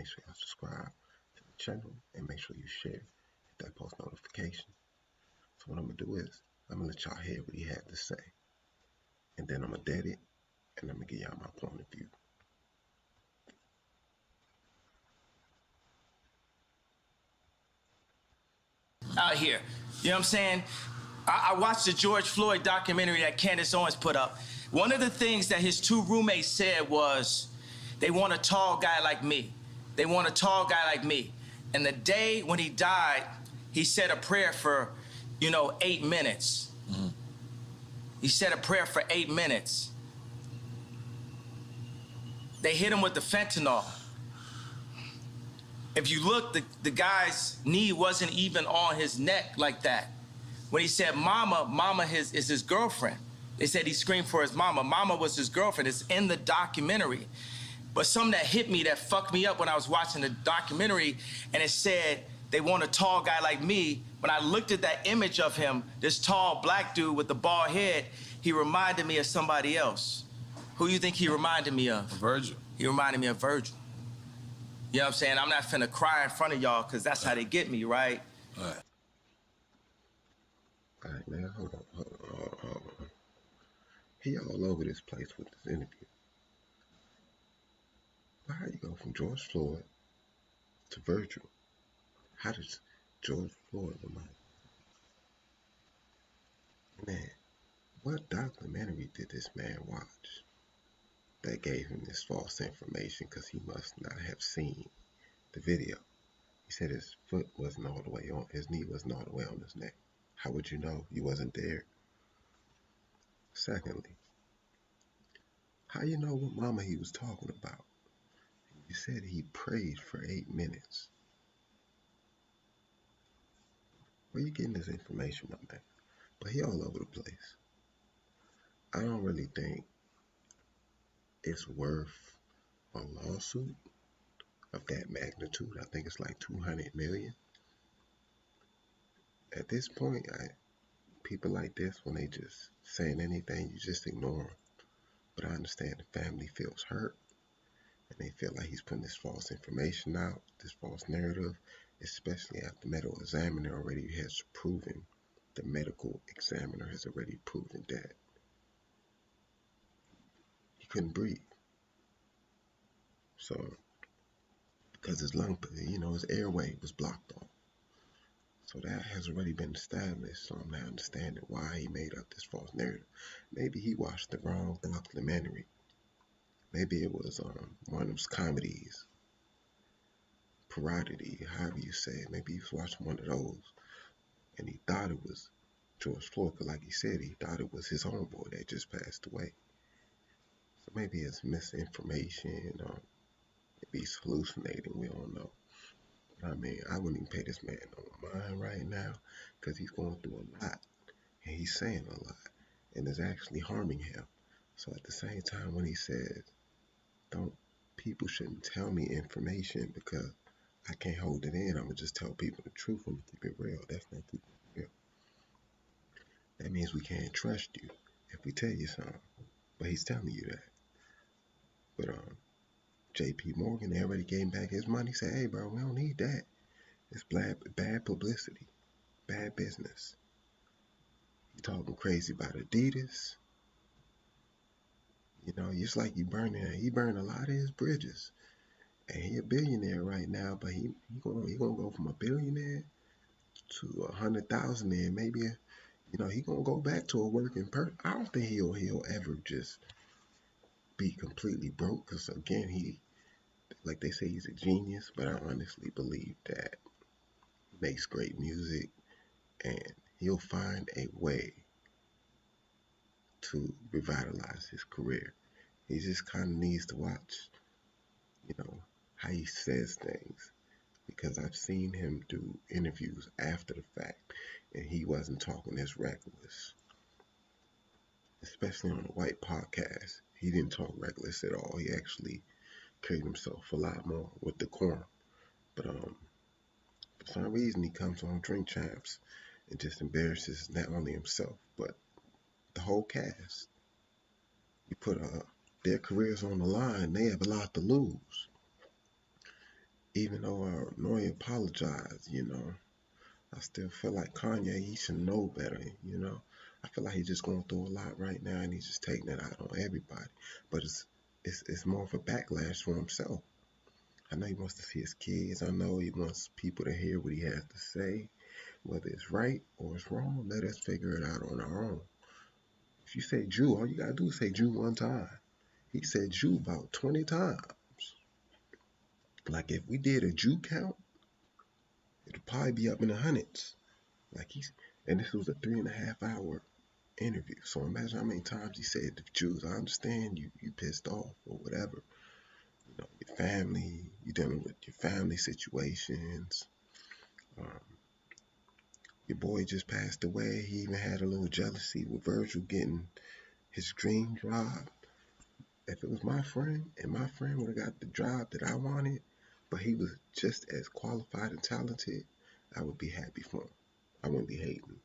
make sure y'all subscribe to the channel and make sure you share, hit that post notification. So what I'm gonna do is I'm gonna let y'all hear what he had to say, and then I'm gonna dead it, and I'm gonna give y'all my point of view. Out here, you know what I'm saying? I watched the George Floyd documentary that Candace Owens put up. One of the things that his two roommates said was, they want a tall guy like me. They want a tall guy like me. And the day when he died, he said a prayer for, 8 minutes. Mm-hmm. He said a prayer for 8 minutes. They hit him with the fentanyl. If you look, the guy's knee wasn't even on his neck like that. When he said mama is his girlfriend. They said he screamed for his mama. Mama was his girlfriend. It's in the documentary. But something that hit me, that fucked me up when I was watching the documentary, and it said, they want a tall guy like me. When I looked at that image of him, this tall black dude with the bald head, he reminded me of somebody else. Who you think he reminded me of? Virgil. He reminded me of Virgil. You know what I'm saying? I'm not finna cry in front of y'all, because that's how they get me, right? All right. All right, man, hold on. He all over this place with this interview. But how you go from George Floyd to Virgil? How does George Floyd remind you? Man, what documentary did this man watch that gave him this false information? Because he must not have seen the video. He said his foot wasn't all the way on, his knee wasn't all the way on his neck. How would you know? You wasn't there. Secondly, how you know what mama he was talking about? He said he prayed for 8 minutes. Where you getting this information, my man? But he all over the place. I don't really think it's worth a lawsuit of that magnitude. I think it's like 200 million. At this point, people like this, when they just saying anything, you just ignore them. But I understand the family feels hurt, and they feel like he's putting this false information out, this false narrative, especially after the medical examiner already has proven, the medical examiner has already proven that he couldn't breathe. So, because his his airway was blocked off. So that has already been established. So I'm not understanding why he made up this false narrative. Maybe he watched the wrong documentary. Maybe it was one of those comedies, parody, however you say it. Maybe he was watching one of those, and he thought it was George Floyd. Because like he said, he thought it was his homeboy that just passed away. So maybe it's misinformation, or maybe he's hallucinating. We don't know. I mean, I wouldn't even pay this man no mind right now, because he's going through a lot, and he's saying a lot, and it's actually harming him. So at the same time, when he says, people shouldn't tell me information because I can't hold it in, I'm going to just tell people the truth and keep it real. That's not keeping it real. That means we can't trust you if we tell you something, but he's telling you that. But J.P. Morgan, they already gave him back his money. He said, hey, bro, we don't need that. It's bad publicity, bad business. You talking crazy about Adidas. Just like he burned a lot of his bridges. And he a billionaire right now, but he gonna go from a billionaire to 100,000, and maybe he gonna go back to a working person. I don't think he'll ever just be completely broke, because again, he, like they say, he's a genius, but I honestly believe that he makes great music, and he'll find a way to revitalize his career. He just kind of needs to watch, how he says things, because I've seen him do interviews after the fact, and he wasn't talking as reckless, especially on the white podcast. He didn't talk reckless at all. He actually carried himself a lot more with decorum. But for some reason, he comes on Drink Champs and just embarrasses not only himself, but the whole cast. You put their careers on the line, they have a lot to lose. even though Nori apologized, I still feel like Kanye, he should know better, I feel like he's just going through a lot right now, and he's just taking it out on everybody. But it's more of a backlash for himself. I know he wants to see his kids. I know he wants people to hear what he has to say. Whether it's right or it's wrong, let us figure it out on our own. If you say Jew, all you gotta do is say Jew one time. He said Jew about 20 times. Like if we did a Jew count, it'd probably be up in the hundreds. And this was a 3.5 hour interview. So imagine how many times he said the Jews. I understand you pissed off or whatever. Your family, you dealing with your family situations. Um, your boy just passed away. He even had a little jealousy with Virgil getting his dream job. If it was my friend and my friend would have got the job that I wanted, but he was just as qualified and talented, I would be happy for him. I wouldn't be hating.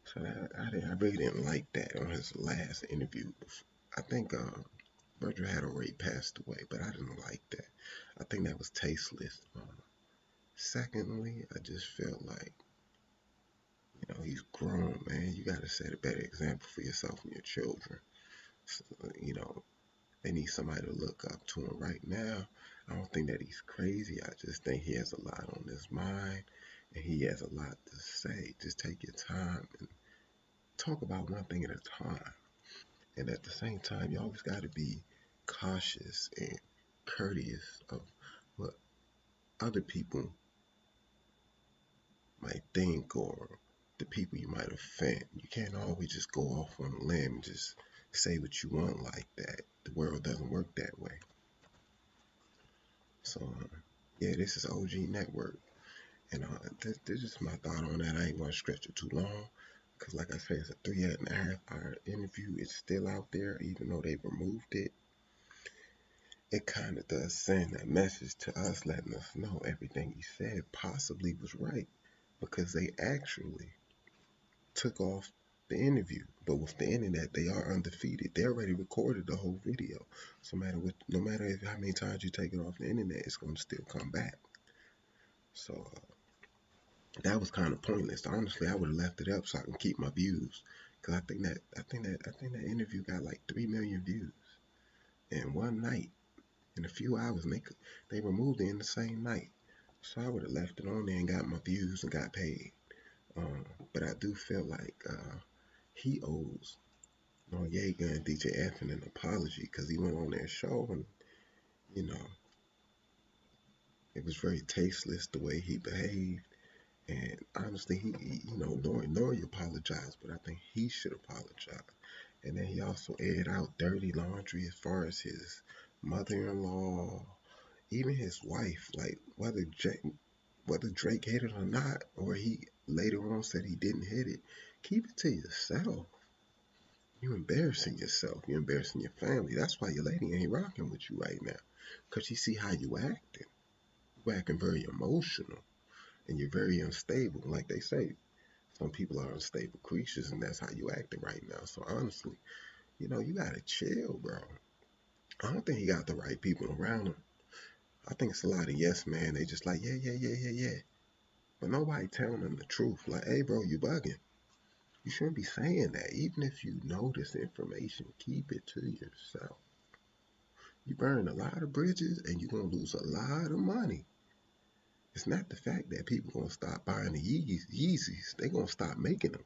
So I really didn't like that on his last interview. I think Virgil had already passed away, but I didn't like that. I think that was tasteless. Secondly, I just felt like, he's grown, man. You got to set a better example for yourself and your children. So, they need somebody to look up to him right now. I don't think that he's crazy. I just think he has a lot on his mind, and he has a lot to say. Just take your time and talk about one thing at a time. And at the same time, you always got to be cautious and courteous of what other people might think or the people you might offend. You can't always just go off on a limb and just say what you want like that. The world doesn't work that way. So, yeah, this is OG Network. And this is my thought on that. I ain't going to stretch it too long. Because, like I said, it's a 3.5 hour interview. It's still out there, even though they removed it. It kind of does send a message to us, letting us know everything he said possibly was right. Because they actually took off the interview. But with the internet, they are undefeated. They already recorded the whole video. So no matter how many times you take it off the internet, it's going to still come back. So that was kind of pointless. Honestly, I would have left it up so I can keep my views. Cause I think that interview got like 3 million views in one night, in a few hours, and they removed it in the same night. So I would have left it on there and got my views and got paid. But I do feel like he owes Noriega and DJ Effin an apology because he went on their show and it was very tasteless the way he behaved. And honestly, Nori apologized, but I think he should apologize. And then he also aired out dirty laundry as far as his mother-in-law, even his wife. Like whether Drake hit it or not, or he later on said he didn't hit it, keep it to yourself. You're embarrassing yourself. You're embarrassing your family. That's why your lady ain't rocking with you right now, because she see how you acting. You're acting very emotional. And you're very unstable. Like they say, some people are unstable creatures, and that's how you acting right now. So honestly, you gotta chill, bro. I don't think he got the right people around him. I think it's a lot of yes man. They just like, yeah, yeah, yeah, yeah, yeah. But nobody telling them the truth. Like, hey, bro, you bugging. You shouldn't be saying that. Even if you know this information, keep it to yourself. You burn a lot of bridges, and you're gonna lose a lot of money. It's not the fact that people gonna stop buying the Yeezys. They gonna stop making them.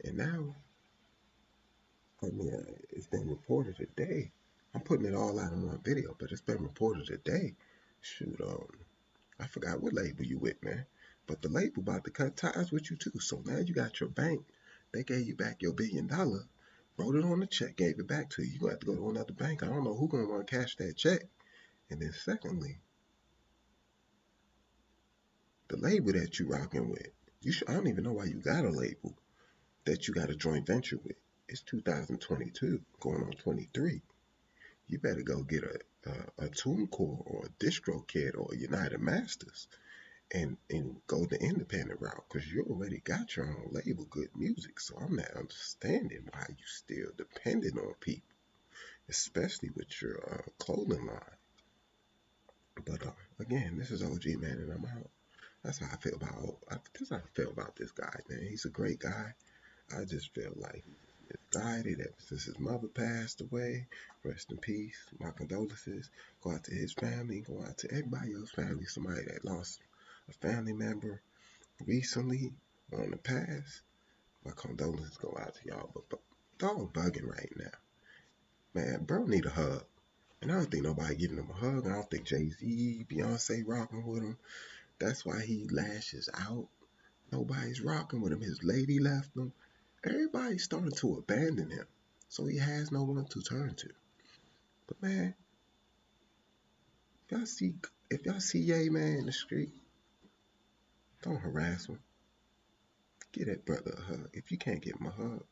And now, it's been reported today. I'm putting it all out in one video, but it's been reported today. Shoot, I forgot what label you with, man. But the label about to cut ties with you too. So now you got your bank. They gave you back your $1 billion, wrote it on the check, gave it back to you. You're gonna have to go to another bank. I don't know who's gonna want to cash that check. And then secondly, the label that you rocking with, I don't even know why you got a label that you got a joint venture with. It's 2022, going on 23. You better go get a TuneCore or a DistroKid or a United Masters and go the independent route, because you already got your own label, Good Music. So I'm not understanding why you still dependent on people, especially with your clothing line. again, this is OG, man, and I'm out. That's how I feel about. That's how I feel about this guy, man. He's a great guy. I just feel like he's misguided ever since his mother passed away. Rest in peace. My condolences go out to his family. Go out to everybody else's family. Somebody that lost a family member recently or in the past. My condolences go out to y'all. But dog bugging right now, man. Bro need a hug. And I don't think nobody giving him a hug. I don't think Jay-Z, Beyonce rocking with him. That's why he lashes out. Nobody's rocking with him. His lady left him. Everybody's starting to abandon him. So he has no one to turn to. But man, if y'all see Ye man in the street, don't harass him. Give that brother a hug. If you can't give him a hug,